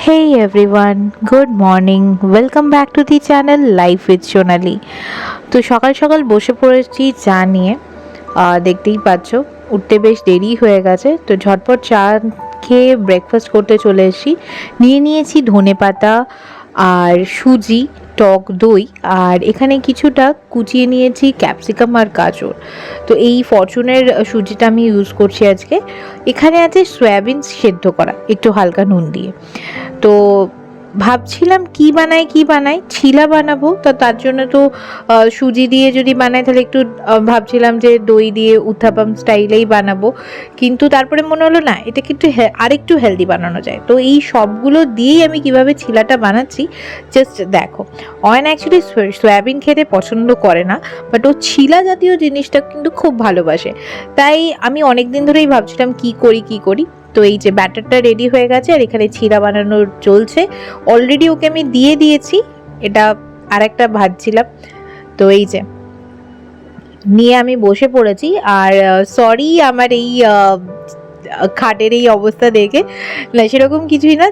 Hey everyone, good morning. Welcome back to the channel Life with Sonali. তো সকাল সকাল বসে পড়েছি চা নিয়ে। দেখতেই পাচ্ছ উঠতে বেশ দেরি হয়ে গেছে, তো ঝটপট চা খেয়ে ব্রেকফাস্ট করতে চলে এসেছি। নিয়েছি ধনেপাতা আর সুজি, টক দই, আর এখানে কিছুটা কুচিয়ে নিয়েছি ক্যাপসিকাম আর গাজর। তো এই ফরচুনের সুজিটা আমি ইউজ করছি আজকে। এখানে আছে সয়াবিন সেদ্ধ করা একটু হালকা নুন দিয়ে। তো ভাবছিলাম কি বানাই, ছিলা বানাবো, তো তার জন্য তো সুজি দিয়ে যদি বানাই তাহলে একটু ভাবছিলাম যে দই দিয়ে উত্থাপাম স্টাইলেই বানাবো, কিন্তু তারপরে মনে হলো না, এটা কিন্তু আরেকটু হেলদি বানানো যায়। তো এই সবগুলো দিয়েই আমি কিভাবে ছিলাটা বানাচ্ছি জাস্ট দেখো। অয়ন অ্যাকচুয়ালি সয়াবিন খেতে পছন্দ করে না, বাট ও ছিলা জাতীয় জিনিসটা কিন্তু খুব ভালোবাসে। তাই আমি অনেক দিন ধরেই ভাবছিলাম কি করি। তো এই যে ব্যাটারটা রেডি হয়ে গেছে আর এখানে চিড়া বানানোর চলছে। অলরেডি ওকে আমি দিয়ে দিয়েছি, এটা আর একটা ভাজছিলাম। তো এই যে নিয়ে আমি বসে পড়েছি। আর সরি আমার এই খাটের এই অবস্থা দেখে। না সেরকম কিছুই না,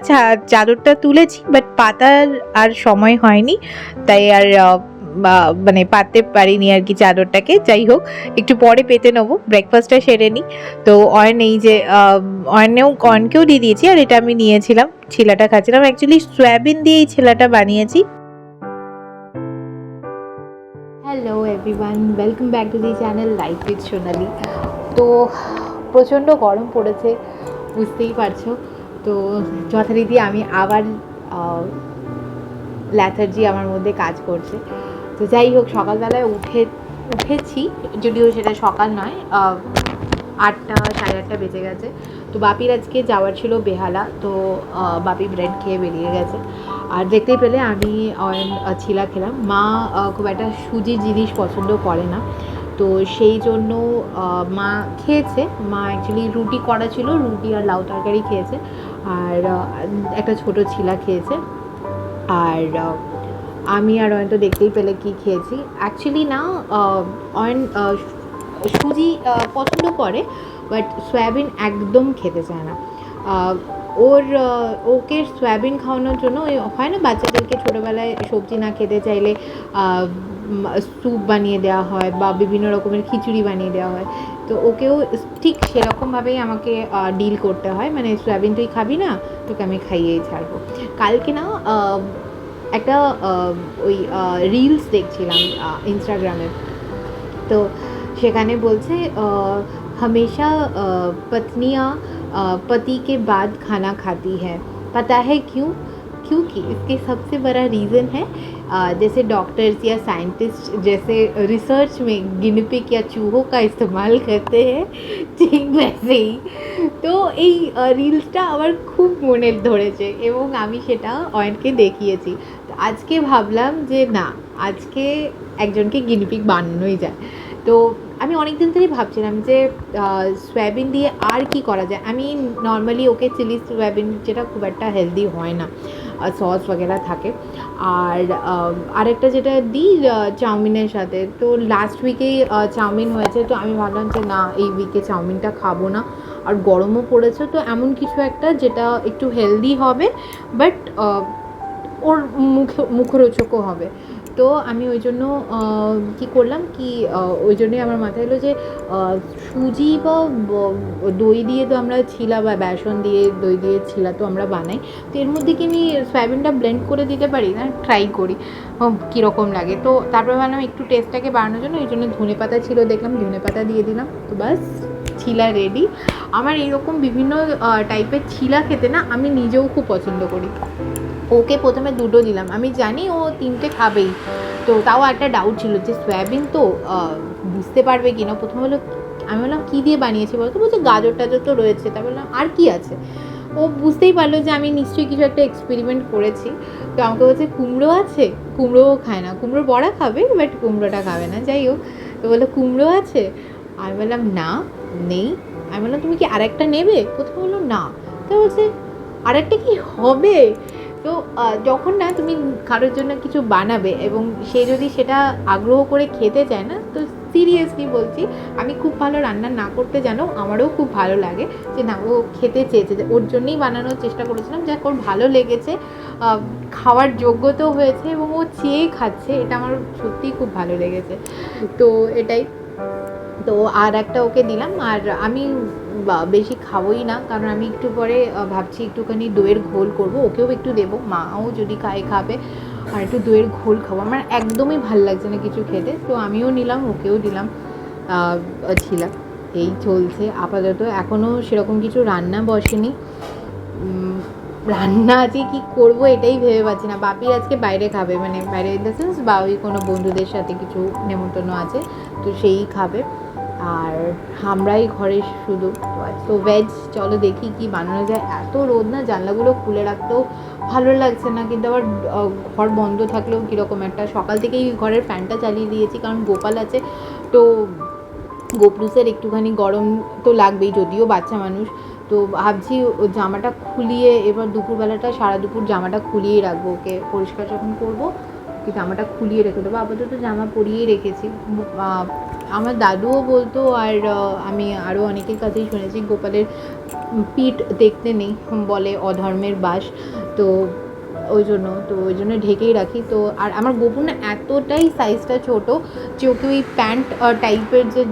চাদরটা তুলেছি বাট পাতার আর সময় হয়নি, তাই আর মানে পাততে পারিনি আর কি চাদরটাকে। যাই হোক, একটু পরে পেতে নেবো, ব্রেকফাস্টটা সেরে নিই। তো অয়ন এই যে অয়নকেও দিয়ে দিয়েছি, আর এটা আমি নিয়েছিলাম, ছিলাটা খাচ্ছিলাম। অ্যাকচুয়ালি সয়াবিন দিয়ে এই ছিলাটা বানিয়েছি। Hello everyone, welcome back to the channel Life with Sonali. তো প্রচণ্ড গরম পড়েছে, বুঝতেই পারছো। তো যথারীতি আমি আবার ল্যাথার্জি আমার মধ্যে কাজ করছে। তো যাই হোক, সকালবেলায় উঠেছি, যদিও সেটা সকাল নয়, 8টা সাড়ে 8টা বেজে গেছে। তো বাপির আজকে যাওয়ার ছিল বেহালা, তো বাপি ব্রেড খেয়ে বেরিয়ে গেছে। আর দেখতেই পেলে আমি ছিলা খেলাম। মা খুব একটা সুজি জিনিস পছন্দ করে না, তো সেই জন্য মা খেয়েছে। মা অ্যাকচুয়ালি রুটি করা ছিল, রুটি আর লাউ তরকারি খেয়েছে, আর একটা ছোট ছিলা খেয়েছে। আর আমি আর অয়ন তো দেখতেই পেলে কি খেয়েছি। অ্যাকচুয়ালি না, অয়ন সুজি পছন্দ করে, বাট সয়াবিন একদম খেতে চায় না। ওকে সয়াবিন খাওয়ানোর জন্য ওই হয় না, বাচ্চাদেরকে ছোটোবেলায় সবজি না খেতে চাইলে স্যুপ বানিয়ে দেওয়া হয় বা বিভিন্ন রকমের খিচুড়ি বানিয়ে দেওয়া হয়। তো ওকেও ঠিক সেরকমভাবেই আমাকে ডিল করতে হয়, মানে সয়াবিন তুই খাবি না, তোকে আমি খাইয়েই ছাড়বো। কালকে না একটা ওই রিলস দেখছিলাম ইনস্টাগ্রামে। তো সেখানে বলছে हमेशा पत्नियाँ पति के बाद खाना खाती हैं, पता है क्यों? क्योंकि इसके सबसे बड़ा रीज़न है, जैसे डॉक्टर्स या साइंटिस्ट जैसे रिसर्च में गिनिपिग या चूहों का इस्तेमाल करते हैं, ঠিক वैसेই। তো এই রিলসটা আমার খুব মনে ধরেছে এবং আমি সেটা অয়নকে দেখিয়েছি। তো আজকে ভাবলাম যে না, আজকে একজনকে গিনিপিগ বানানোই যায়। তো আমি অনেক দিন ধরেই ভাবছিলাম যে সয়াবিন দিয়ে আর কি করা যায়। আমি নর্মালি ওকে চিলি সয়াবিন, যেটা খুব একটা হেলদি হয় না, সস বগেরা থাকে। আর আরেকটা যেটা দিই চাউমিনের সাথে, তো লাস্ট উইকেই চাউমিন হয়েছে, তো আমি ভাবলাম যে না, এই উইকে চাউমিনটা খাবো না। আর গরমও পড়েছে, তো এমন কিছু একটা যেটা একটু হেলদি হবে, বাট ওর মুখরোচকও হবে। তো আমি ওই জন্য কী করলাম কি, ওই জন্যই আমার মাথায় এলো যে সুজি বা দই দিয়ে তো আমরা ছিলা, বা বেসন দিয়ে দই দিয়ে ছিলা তো আমরা বানাই। তো এর মধ্যে কি আমি সয়াবিনটা ব্লেন্ড করে দিতে পারি না, ট্রাই করি কীরকম লাগে। তো তারপরে ভাবলাম একটু টেস্টটাকে বাড়ানোর জন্য এই জন্য ধনেপাতা ছিল, দেখলাম ধনেপাতা দিয়ে দিলাম, তো বাস ছিলা রেডি। আমার এইরকম বিভিন্ন টাইপের ছিলা খেতে না আমি নিজেও খুব পছন্দ করি। ওকে প্রথমে দুটো দিলাম, আমি জানি ও তিনটে খাবেই। তো তাও একটা ডাউট ছিল যে সয়াবিন তো বুঝতে পারবে কি না। প্রথমে আমি বললাম কী দিয়ে বানিয়েছি বলতো, বলছে গাজর টাজর তো রয়েছে। তা বললাম আর কি আছে। ও বুঝতেই পারলো যে আমি নিশ্চয়ই কিছু একটা এক্সপেরিমেন্ট করেছি। তো আমাকে বলছে কুমড়ো আছে, কুমড়োও খায় না, কুমড়োর বড়া খাবে বাট কুমড়োটা খাবে না। যাই হোক, তো বললো কুমড়ো আছে। আমি বললাম না, নেই। আমি বললাম তুমি কি আরেকটা নেবে? প্রথমে বললো না। তো বলছে আরেকটা কি হবে? তো যখন না তুমি কারোর জন্য কিছু বানাবে এবং সে যদি সেটা আগ্রহ করে খেতে চায় না, তো সিরিয়াসলি বলছি, আমি খুব ভালো রান্না না করতে জানো, আমারও খুব ভালো লাগে যে না ও খেতে চেয়েছে, যে ওর জন্যই বানানোর চেষ্টা করেছিলাম, যাক ওর ভালো লেগেছে, খাওয়ার যোগ্যতাও হয়েছে এবং ও চেয়ে খাচ্ছে, এটা আমার সত্যিই খুব ভালো লেগেছে। তো এটাই, তো আর একটা ওকে দিলাম। আর আমি বেশি খাবোই না, কারণ আমি একটু পরে ভাবছি একটুখানি দইয়ের ঘোল করব, ওকেও একটু দেবো, মাও যদি খাবে, আর একটু দইয়ের ঘোল খাবো, আমার একদমই ভাল লাগছে না কিছু খেতে, তো আমিও নিলাম ওকেও দিলাম। ছিলাম এই চলছে আপাতত, এখনও সেরকম কিছু রান্না বসেনি। রান্না আজকে কী করবো এটাই ভেবে পাচ্ছি না। বাপির আজকে বাইরে খাবে, মানে বাইরে ইন দ্য সেন্স বা ওই কোনো বন্ধুদের সাথে কিছু নেমন্তন্ন আছে, তো সেই খাবে, আর আমরাই ঘরে শুধু। তো ভেজ, চলো দেখি কি বানানো যায়। এত রোদ না, জানলাগুলো খুলে রাখতেও ভালো লাগছে না, কিন্তু আবার ঘর বন্ধ থাকলেও কীরকম একটা। সকাল থেকেই ঘরের ফ্যানটা চালিয়ে দিয়েছি, কারণ গোপাল আছে, তো গোপলুসের একটুখানি গরম তো লাগবেই, যদিও বাচ্চা মানুষ। তো ভাবছি ও জামাটা খুলিয়ে, এবার দুপুরবেলাটা সারা দুপুর জামাটা খুলিয়েই রাখবো, ওকে পরিষ্কার যখন করবো কি জামাটা খুলিয়ে রেখে দেবো। আপাতত জামা পরিয়েই রেখেছি। আমার দাদুও বলতো, আর আমি আরও অনেকের কাছেই শুনেছি, গোপালের পিঠ দেখতে নেই, বলে অধর্মের বাস, তো ওই জন্য ঢেকেই রাখি। তো আর আমার গোপু না এতটাই সাইজটা ছোটো যে ওকে ওই প্যান্ট টাইপের যে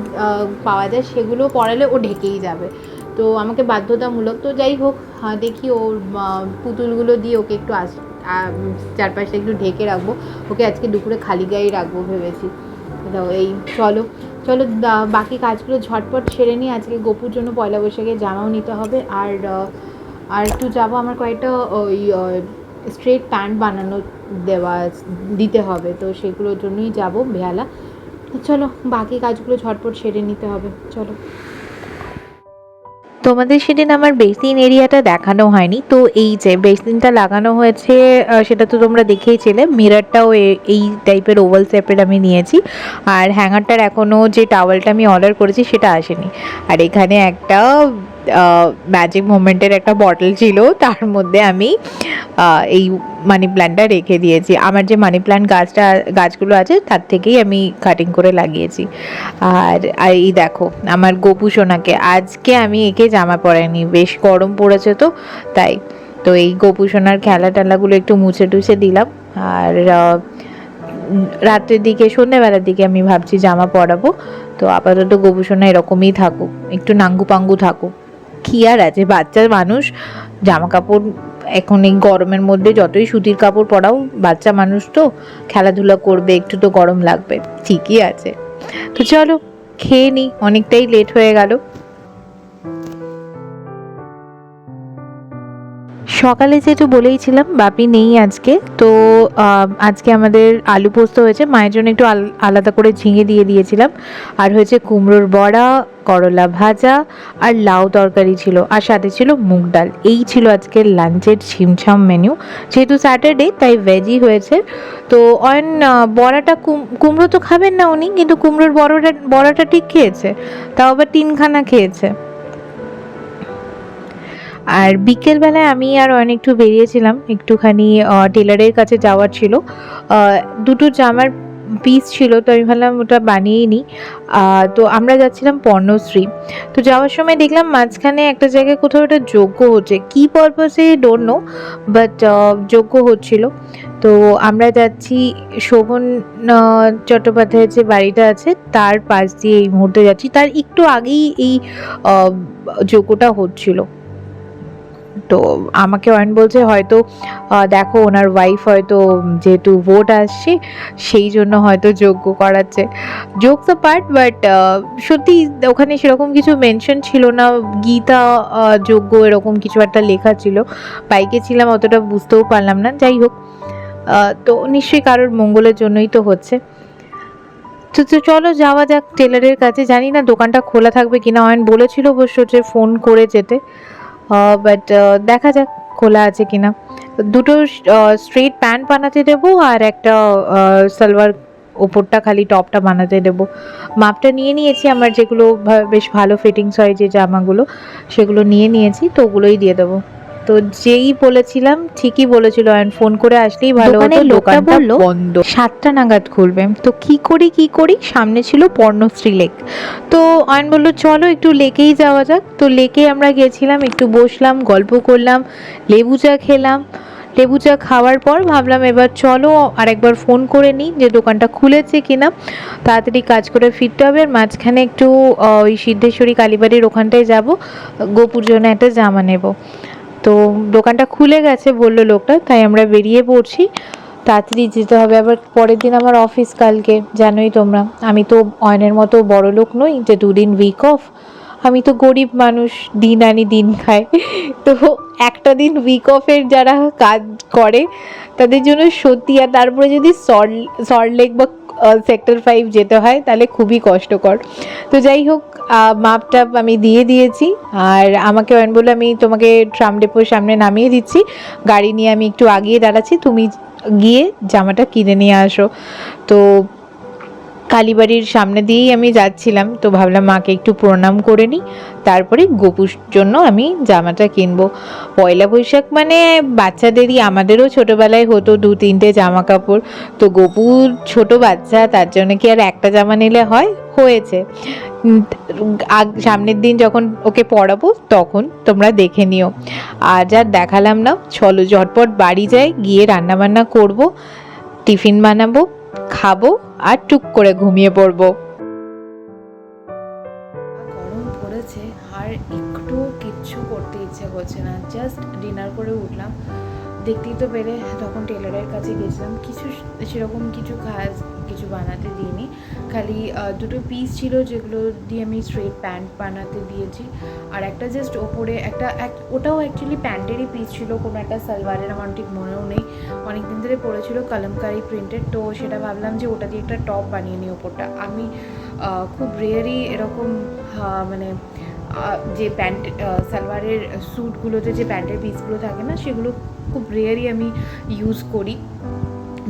পাওয়া যায় সেগুলো পরালে ও ঢেকেই যাবে, তো আমাকে বাধ্যতামূলক। তো যাই হোক, দেখি ওর পুতুলগুলো দিয়ে ওকে একটু চারপাশে একটু ঢেকে রাখবো, ওকে আজকে দুপুরে খালি গায়েই রাখবো ভেবেছি। তো এই চলো চলো বাকি কাজগুলো ঝটপট সেরে নিই। আজকে গোপুর জন্য পয়লা বৈশাখে জামাও নিতে হবে, আর একটু যাবো, আমার কয়েকটা ওই স্ট্রেট প্যান্ট বানানো দিতে হবে, তো সেগুলোর জন্যই যাবো বেহালা। চলো বাকি কাজগুলো ঝটপট সেরে নিতে হবে, চলো। তোমাদের সেদিন আমার বেসিন এরিয়াটা দেখানো হয়নি, তো এই যে বেসিনটা লাগানো হয়েছে সেটা তো তোমরা দেখেইছিলে। মিররটাও এই টাইপের ওভাল শেপের আমি নিয়েছি, আর হ্যাঙ্গারটার এখনও যে টাওয়েলটা আমি অর্ডার করেছি সেটা আসেনি। আর এখানে একটা ম্যাজিক মোমেন্টের একটা বটল ছিল, তার মধ্যে আমি এই মানি প্ল্যান্টটা রেখে দিয়েছি। আমার যে মানি প্ল্যান্ট গাছগুলো আছে তার থেকেই আমি কাটিং করে লাগিয়েছি। আর এই দেখো আমার গোপু সোনাকে, আজকে আমি একে জামা পরাইনি, বেশ গরম পড়েছে তো তাই। তো এই গোপু সোনার খেলা টেলাগুলো একটু মুছে টুছে দিলাম, আর রাত্রের দিকে সন্ধ্যেবেলার দিকে আমি ভাবছি জামা পরাবো। তো আপাতত গোপু সোনা এরকমই থাকুক, একটু নাঙ্গু পাঙ্গু থাকুক, কি আর আছে, বাচ্চা মানুষ, জামা কাপড় এখন এই গরমের মধ্যে যতই সুতির কাপড় পরাও, বাচ্চা মানুষ তো খেলাধুলা করবে, একটু তো গরম লাগবে, ঠিকই আছে। তো চলো খেয়ে নিই, অনেকটাই লেট হয়ে গেল। সকালে যেহেতু বলেইছিলাম বাপি নেই আজকে, তো আজকে আমাদের আলু পোস্ত হয়েছে, মায়ের জন্য একটু আলাদা করে ঝিঙে দিয়ে দিয়েছিলাম, আর হয়েছে কুমড়োর বড়া, করলা ভাজা, আর লাউ তরকারি ছিল, আর সাথে ছিল মুগ ডাল। এই ছিল আজকের লাঞ্চের ছিমছাম মেনু। যেহেতু স্যাটারডে তাই ভেজই হয়েছে। তো বড়াটা কুমড়ো তো খাবেন না উনি, কিন্তু কুমড়োর বড়াটা ঠিক খেয়েছে, তাও আবার 3খানা খেয়েছে। আর বিকেলবেলায় আমি আর অয়ন একটু বেরিয়েছিলাম, একটুখানি টেলারের কাছে যাওয়ার ছিল, দুটো জামার পিস ছিল, তো আমি ভাবলাম ওটা বানিয়েই নিই। তো আমরা যাচ্ছিলাম পর্ণশ্রী, তো যাওয়ার সময় দেখলাম মাঝখানে একটা জায়গায় কোথাও একটা যজ্ঞ হচ্ছে, কী পারপাসে ডোন্ট নো, বাট যজ্ঞ হচ্ছিল। তো আমরা যাচ্ছি শোভন চট্টোপাধ্যায়ের যে বাড়িটা আছে তার পাশ দিয়ে এই মুহূর্তে যাচ্ছি, তার একটু আগেই এই যজ্ঞটা হচ্ছিল। তো আমাকে অয়ন বলছে হয়তো দেখো ওনার ওয়াইফ হয়তো যেহেতু ভোট আসছে সেই জন্য হয়তো যজ্ঞ করাচ্ছে, জোকস পার্ট, বাট সত্যি ওখানে সেরকম কিছু মেনশন ছিল না, গীতা যজ্ঞ এরকম কিছু একটা লেখা ছিল, বাইকে ছিলাম অতটা বুঝতেও পারলাম না। যাই হোক, তো নিশ্চয়ই কারোর মঙ্গলের জন্যই তো হচ্ছে। তো চলো যাওয়া যাক টেলারের কাছে, জানি না দোকানটা খোলা থাকবে কিনা, অয়ন বলেছিল অবশ্য যে ফোন করে যেতে, বাট দেখা যাক খোলা আছে কিনা। দুটো স্ট্রেট প্যান্ট বানাতে দেবো, আর একটা সালোয়ার ওপরটা খালি টপটা বানাতে দেবো। মাপটা নিয়ে নিয়েছি, আমার যেগুলো বেশ ভালো ফিটিংস হয় যে জামাগুলো সেগুলো নিয়ে নিয়েছি, তো ওগুলোই দিয়ে দেবো। তো যেই বলেছিলাম ঠিকই বলেছিল, অয়ন ফোন করে আসলেই ভালো হতো। লোকটা বলল বন্ধ 7টা নাগাদ খুলবে। তো কি করি, সামনে ছিল পর্ণশ্রী লেক। তো অয়ন বলল চলো একটু লেকেই যাওয়া যাক। তো লেকে আমরা গেছিলাম, একটু বসলাম, গল্প করলাম, লেবু চা খেলাম। লেবু চা খাওয়ার পর ভাবলাম এবার চলো আরেকবার ফোন করে নিই যে দোকানটা খুলেছে কিনা, তাড়াতাড়ি কাজ করে ফিরতে হবে। আর মাঝখানে একটু ওই সিদ্ধেশ্বরী কালীবাড়ির ওখানটায় যাব, গোপুর জন্য একটা জামা নেব। তো দোকানটা খুলে গেছে বললো লোকটা, তাই আমরা বেরিয়ে পড়ছি। তাড়াতাড়ি যেতে হবে, আবার পরের দিন আমার অফিস কালকে, জানোই তোমরা। আমি তো অয়নের মতো বড় লোক নই যে 2 দিন উইক অফ। আমি তো গরিব মানুষ, দিন আনি দিন খাই। তো একটা দিন উইক অফের যারা কাজ করে তাদের জন্য সত্যি, আর তারপরে যদি সল্টলেক বা সেক্টর 5 যেতে হয় তাহলে খুবই কষ্টকর। তো যাই হোক, মাপ টাপ আমি দিয়ে দিয়েছি। আর আমাকে অয়ন বললো আমি তোমাকে ট্রাম ডেপোর সামনে নামিয়ে দিচ্ছি, গাড়ি নিয়ে আমি একটু আগিয়ে দাঁড়াচ্ছি, তুমি গিয়ে জামাটা কিনে নিয়ে আসো। তো কালীবাড়ির সামনে দিয়েই আমি যাচ্ছিলাম, তো ভাবলাম মাকে একটু প্রণাম করে নিই, তারপরে গোপুর জন্য আমি জামাটা কিনবো। পয়লা বৈশাখ মানে বাচ্চাদেরই, আমাদেরও ছোটোবেলায় হতো 2-3টে জামা কাপড়। তো গোপুর ছোট বাচ্চা, তার জন্য কি আর একটা জামা নিলে হয়? হয়েছে। সামনের দিন যখন ওকে পড়াবো তখন তোমরা দেখে নিও। আর আর দেখালাম না, চলো ঝটপট বাড়ি যাই, গিয়ে রান্নাবান্না করব, টিফিন বানাবো, খাবো আর টুক করে ঘুমিয়ে পড়বো। গরম পড়েছে আর একটু কিচ্ছু করতে ইচ্ছে করছে না। জাস্ট ডিনার করে উঠলাম, দেখতেই তো পেরে তখন টেলারের কাছে গেছিলাম। সেরকম কিছু বানাতে দিইনি, খালি 2টো পিস ছিল যেগুলো দিয়ে আমি স্ট্রেট প্যান্ট বানাতে দিয়েছি। আর একটা জাস্ট ওপরে ওটাও অ্যাকচুয়ালি প্যান্টেরই পিস ছিল, কোনো একটা সালোয়ারের, আমার ঠিক মনেও নেই, অনেক দিন ধরে পড়েছিল, কলমকারি প্রিন্টেড। তো সেটা ভাবলাম যে ওটা দিয়ে একটা টপ বানিয়ে নিই ওপরটা। আমি খুব রেয়ারই এরকম মানে যে প্যান্ট সালোয়ারের স্যুটগুলোতে যে প্যান্টের পিসগুলো থাকে না, সেগুলো খুব রেয়ারই আমি ইউজ করি।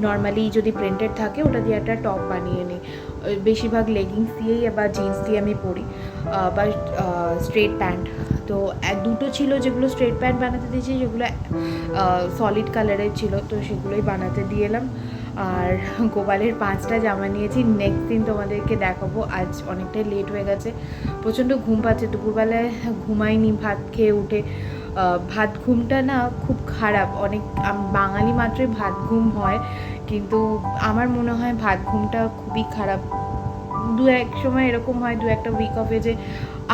নর্মালি যদি প্রিন্টেড থাকে ওটা দিয়ে একটা টপ বানিয়ে নিই। বেশিরভাগ লেগিংস দিয়েই বা জিন্স দিয়ে আমি পরি, বা স্ট্রেট প্যান্ট। তো 2টো ছিল যেগুলো স্ট্রেট প্যান্ট বানাতে দিয়েছি, যেগুলো সলিড কালারের ছিল, তো সেগুলোই বানাতে দিয়ে এলাম। আর গোপালের 5টা জামা নিয়েছি, নেক্সট দিন তোমাদেরকে দেখাবো। আজ অনেকটাই লেট হয়ে গেছে, প্রচণ্ড ঘুম পাচ্ছে, দুপুরবেলায় ঘুমাইনি, ভাত খেয়ে উঠে। ভাত ঘুমটা না খুব খারাপ, অনেক বাঙালি মাত্রই ভাত ঘুম হয়, কিন্তু আমার মনে হয় ভাত ঘুমটা খুবই খারাপ। এক সময় এরকম হয়, একটা উইক অফে যে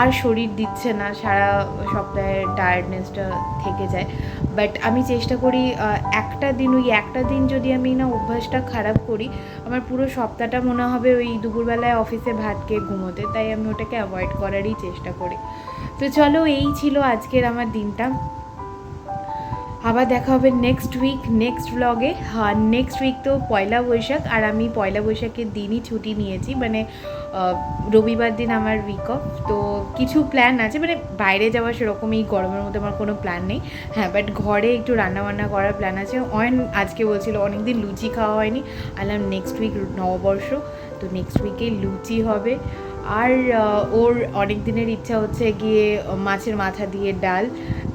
আর শরীর দিচ্ছে না, সারা সপ্তাহের টায়ার্ডনেসটা থেকে যায়। বাট আমি চেষ্টা করি একটা দিন যদি আমি না অভ্যাসটা খারাপ করি, আমার পুরো সপ্তাহটা মনে হবে ওই দুপুরবেলায় অফিসে ভাত খেয়ে ঘুমোতে, তাই আমি ওটাকে অ্যাভয়েড করারই চেষ্টা করি। তো চলো, এই ছিল আজকের আমার দিনটা। আবার দেখা হবে নেক্সট উইক নেক্সট ব্লগে। নেক্সট উইক তো পয়লা বৈশাখ, আর আমি পয়লা বৈশাখের দিনই ছুটি নিয়েছি, মানে রবিবার দিন আমার উইক অফ। তো কিছু প্ল্যান আছে, মানে বাইরে যাওয়া সেরকম এই গরমের মধ্যে আমার কোনো প্ল্যান নেই। হ্যাঁ, বাট ঘরে একটু রান্নাবান্না করার প্ল্যান আছে। অয়ন আজকে বলছিল অনেকদিন লুচি খাওয়া হয়নি, আলাম নেক্সট উইক নববর্ষ, তো নেক্সট উইকে লুচি হবে। আর ওর অনেক দিনের ইচ্ছা হচ্ছে গিয়ে মাছের মাথা দিয়ে ডাল,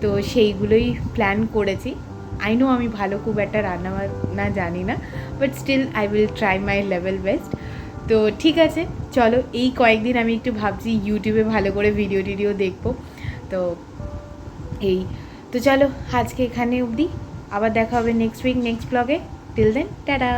তো সেইগুলোই প্ল্যান করেছি। আই নো আমি ভালো খুব একটা রান্না জানি না, but still I will try my level best. তো ঠিক আছে, চলো, এই কয়েকদিন আমি একটু ভাবছি ইউটিউবে ভালো করে ভিডিও দেখবো। তো চলো, আজকে এখানে অবধি, আবার দেখা হবে নেক্সট উইক নেক্সট ব্লগে। Till then, tata.